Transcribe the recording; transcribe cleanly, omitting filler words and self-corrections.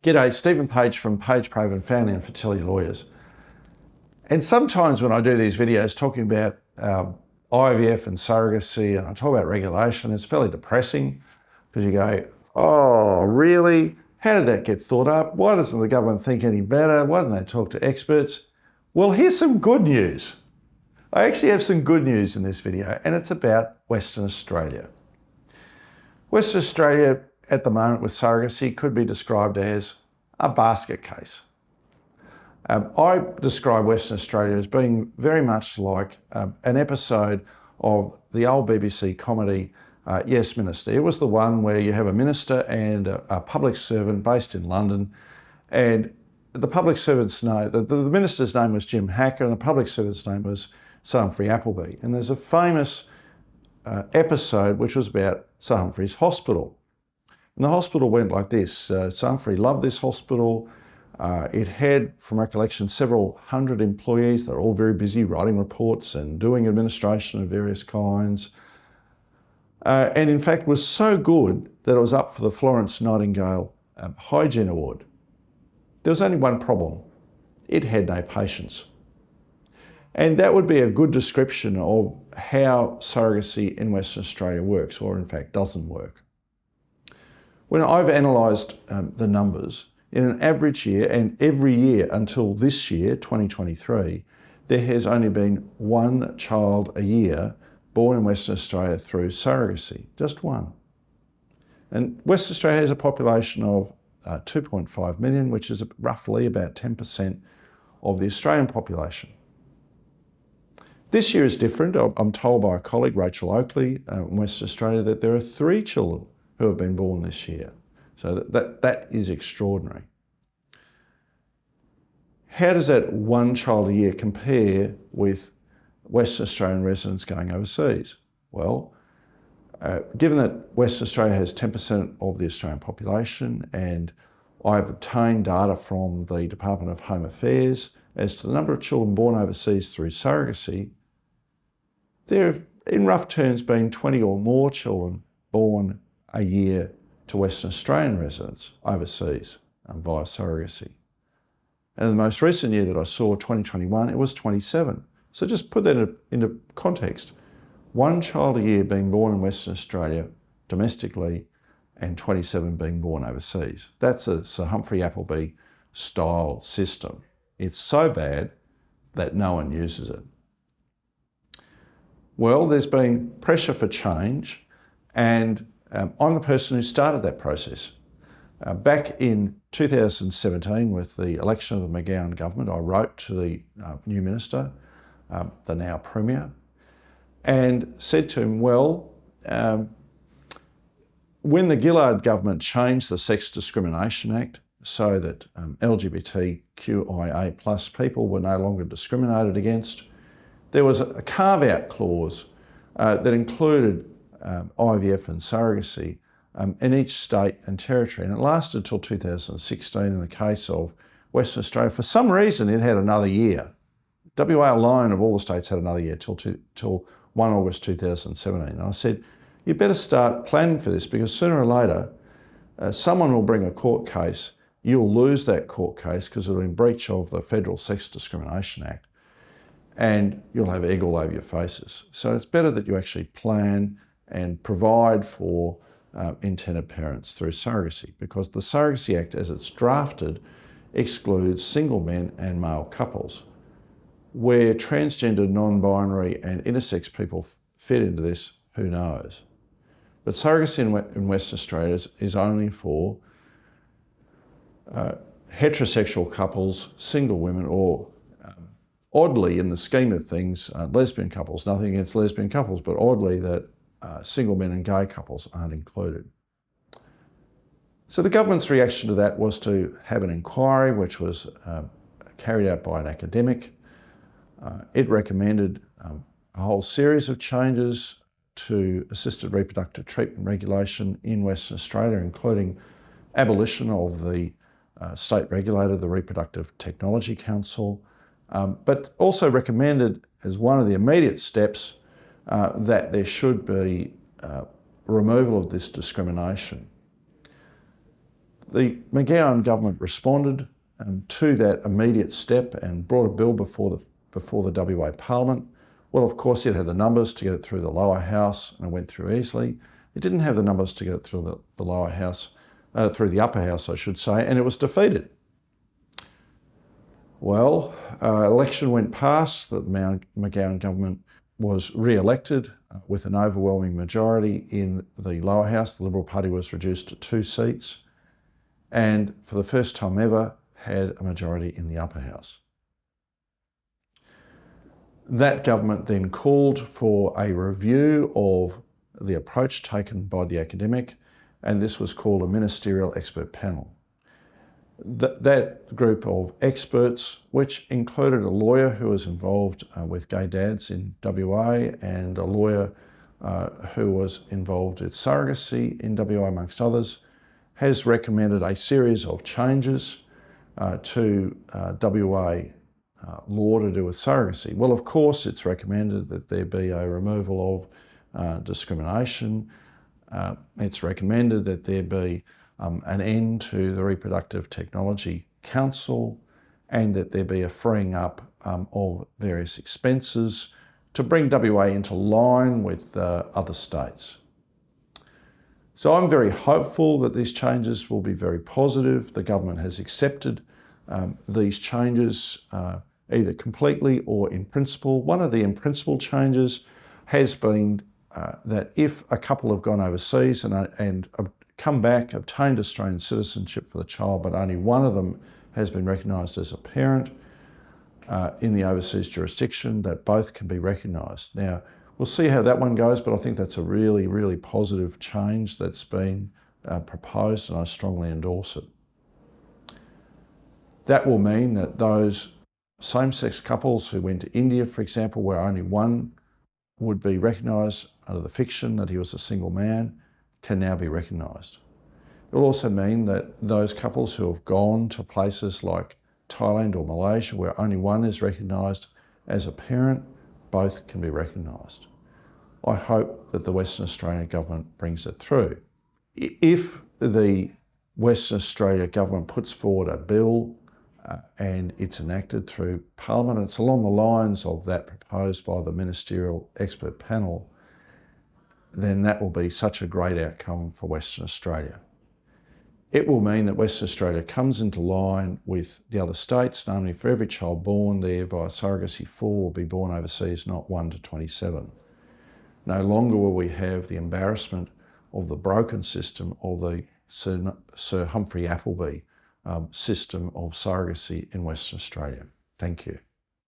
G'day, Stephen Page from Page Provan, family and fertility lawyers. And sometimes when I do these videos talking about IVF and surrogacy, and I talk about regulation, it's fairly depressing because you go, oh, really? How did that get thought up? Why doesn't the government think any better? Why don't they talk to experts? Well, here's some good news. I actually have some good news in this video, and it's about Western Australia. Western Australia at the moment with surrogacy could be described as a basket case. I describe Western Australia as being very much like an episode of the old BBC comedy Yes Minister. It was the one where you have a minister and a public servant based in London, and the public servant's name, the minister's name was Jim Hacker, and the public servant's name was Sir Humphrey Appleby. And there's a famous episode which was about Sir Humphrey's hospital. And the hospital went like this. Sir Humphrey loved this hospital. It had, from recollection, several hundred employees. They're all very busy writing reports and doing administration of various kinds. And in fact was so good that it was up for the Florence Nightingale Hygiene Award. There was only one problem. It had no patients. And that would be a good description of how surrogacy in Western Australia works, or in fact doesn't work. When I've analysed the numbers, in an average year, and every year until this year, 2023, there has only been one child a year born in Western Australia through surrogacy, just one. And Western Australia has a population of 2.5 million, which is roughly about 10% of the Australian population. This year is different. I'm told by a colleague, Rachel Oakley, in Western Australia, that there are 3 children who have been born this year. So that is extraordinary. How does that one child a year compare with Western Australian residents going overseas? Well, given that Western Australia has 10% of the Australian population, and I've obtained data from the Department of Home Affairs as to the number of children born overseas through surrogacy, there have, in rough terms, been 20 or more children born a year to Western Australian residents overseas via surrogacy. And in the most recent year that I saw, 2021, it was 27. So just put that into context. One child a year being born in Western Australia domestically and 27 being born overseas. That's a Sir Humphrey Appleby style system. It's so bad that no one uses it. Well, there's been pressure for change, and I'm the person who started that process. Back in 2017, with the election of the McGowan government, I wrote to the new minister, the now Premier, and said to him, well, when the Gillard government changed the Sex Discrimination Act so that LGBTQIA+ people were no longer discriminated against, there was a carve-out clause that included IVF and surrogacy in each state and territory, and it lasted until 2016 in the case of Western Australia. For some reason, it had another year. WA alone of all the states had another year till 1 August 2017. And I said, you better start planning for this, because sooner or later, someone will bring a court case. You'll lose that court case because it'll be in breach of the Federal Sex Discrimination Act, and you'll have egg all over your faces. So it's better that you actually plan and provide for intended parents through surrogacy, because the Surrogacy Act, as it's drafted, excludes single men and male couples. Where transgender, non-binary and intersex people fit into this, who knows? But surrogacy in Western Australia is only for heterosexual couples, single women, or oddly, in the scheme of things, lesbian couples. Nothing against lesbian couples, but oddly that single men and gay couples aren't included. So the government's reaction to that was to have an inquiry, which was carried out by an academic. It recommended a whole series of changes to assisted reproductive treatment regulation in Western Australia, including abolition of the state regulator, the Reproductive Technology Council, but also recommended as one of the immediate steps that there should be removal of this discrimination. The McGowan government responded to that immediate step and brought a bill before the WA Parliament. Well, of course, it had the numbers to get it through the lower house, and it went through easily. It didn't have the numbers to get it through the lower house, through the upper house, I should say, and it was defeated. Well, election went past, the McGowan government was re-elected with an overwhelming majority in the lower house. The Liberal Party was reduced to 2 seats, and for the first time ever, had a majority in the upper house. That government then called for a review of the approach taken by the academic, and this was called a ministerial expert panel. That group of experts, which included a lawyer who was involved with gay dads in WA and a lawyer who was involved with surrogacy in WA amongst others, has recommended a series of changes to WA law to do with surrogacy. Well, of course, it's recommended that there be a removal of discrimination. It's recommended that there be an end to the Reproductive Technology Council, and that there be a freeing up of various expenses to bring WA into line with other states. So I'm very hopeful that these changes will be very positive. The government has accepted these changes either completely or in principle. One of the in principle changes has been that if a couple have gone overseas and come back, obtained Australian citizenship for the child, but only one of them has been recognised as a parent in the overseas jurisdiction, that both can be recognised. Now, we'll see how that one goes, but I think that's a really, really positive change that's been proposed, and I strongly endorse it. That will mean that those same-sex couples who went to India, for example, where only one would be recognised under the fiction that he was a single man, can now be recognised. It will also mean that those couples who have gone to places like Thailand or Malaysia, where only one is recognised as a parent, both can be recognised. I hope that the Western Australian government brings it through. If the Western Australia government puts forward a bill and it's enacted through Parliament, and it's along the lines of that proposed by the Ministerial Expert Panel, then that will be such a great outcome for Western Australia. It will mean that Western Australia comes into line with the other states, namely for every child born there via surrogacy, 4 will be born overseas, not 1 to 27. No longer will we have the embarrassment of the broken system of the Sir Humphrey Appleby system of surrogacy in Western Australia. Thank you.